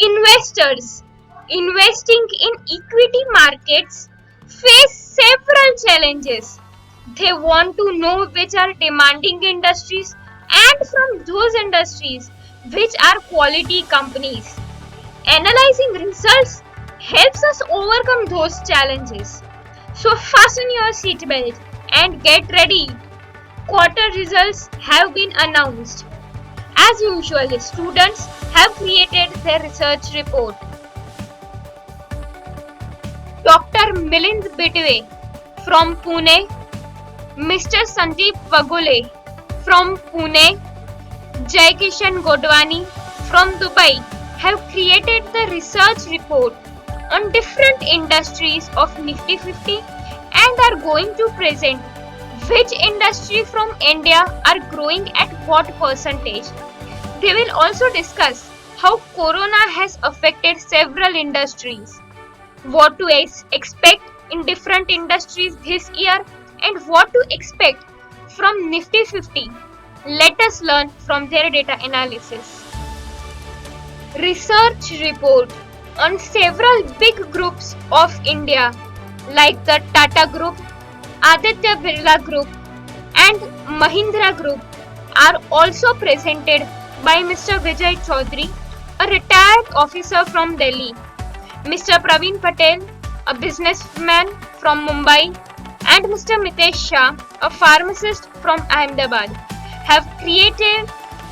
Investors investing in equity markets face several challenges. They want to know which are demanding industries and from those industries which are quality companies. Analyzing results helps us overcome those challenges. So fasten your seatbelt and get ready. Quarter results have been announced. As usual, students have created their research report. Dr. Milind Bitwe from Pune, Mr. Sandeep Vagule from Pune, Jai Kishan Godwani from Dubai have created the research report on different industries of Nifty 50 and are going to present which industry from India are growing at what percentage. They will also discuss how Corona has affected several industries, what to expect in different industries this year, and what to expect from Nifty 50. Let us learn from their data analysis. Research report on several big groups of India like the Tata Group, Aditya Birla Group and Mahindra Group are also presented by Mr. Vijay Chaudhary, a retired officer from Delhi, Mr. Praveen Patel, a businessman from Mumbai, and Mr. Mitesh Shah, a pharmacist from Ahmedabad, have created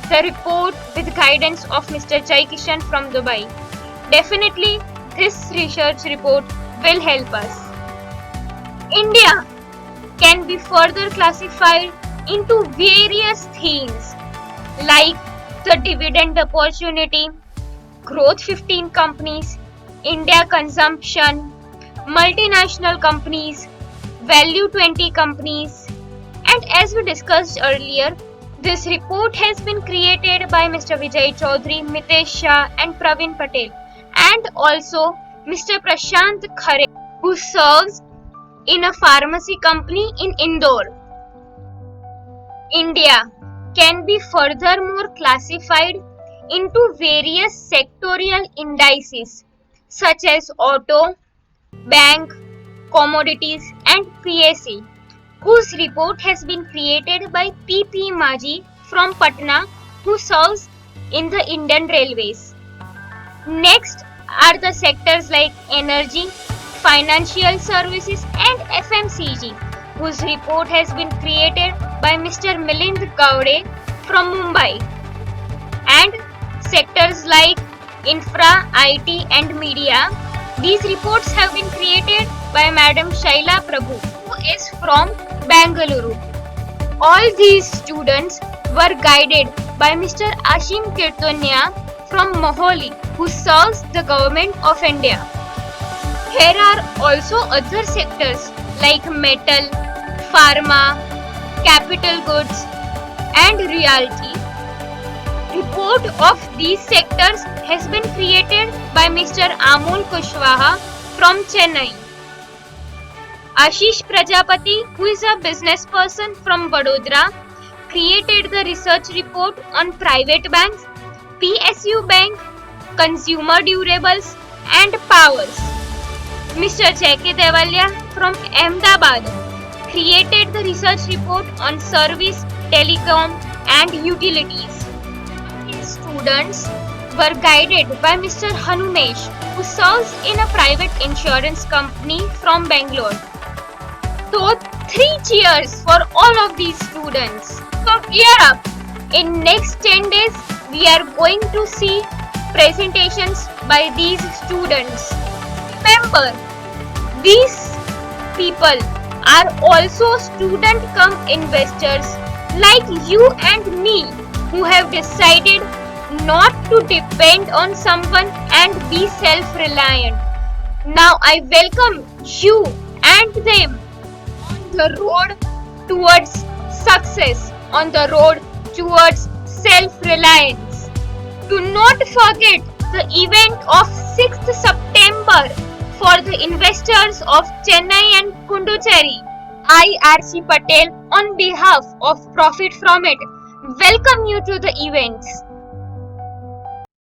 the report with guidance of Mr. Jai Kishan from Dubai. Definitely, this research report will help us. India can be further classified into various themes like the dividend opportunity, growth 15 companies, India consumption, multinational companies, value 20 companies, and as we discussed earlier, this report has been created by Mr. Vijay Chaudhary, Mitesh Shah and Praveen Patel and also Mr. Prashant Khare, who serves in a pharmacy company in Indore. India can be furthermore classified into various sectorial indices such as auto, bank, commodities and PSE, whose report has been created by P.P. Maji from Patna, who serves in the Indian Railways. Next are the sectors like energy, financial services and FMCG, whose report has been created by Mr. Milind Gaude from Mumbai. And sectors like infra, IT and media, these reports have been created by Madam Shaila Prabhu, who is from Bangalore. All these students were guided by Mr. Ashim Kirtonia from Moholi, who serves the Government of India. Here are also other sectors like metal, pharma, capital goods and realty. Report of these sectors has been created by Mr. Amol Kushwaha from Chennai. Ashish Prajapati, who is a business person from Vadodara, created the research report on private banks, PSU Bank, consumer durables and powers. Mr. J.K. Devalia from Ahmedabad created the research report on service, telecom and utilities. These students were guided by Mr. Hanumesh, who serves in a private insurance company from Bangalore. So 3 cheers for all of these students. So gear up. In next 10 days, we are going to see presentations by these students. Remember, these people are also student come investors like you and me, who have decided not to depend on someone and be self-reliant. Now I welcome you and them on the road towards success, on the road towards self-reliance. Do not forget the event of 6th September for the investors of Chennai and Pondicherry. I, R.C. Patel, on behalf of Profit From It, welcome you to the events.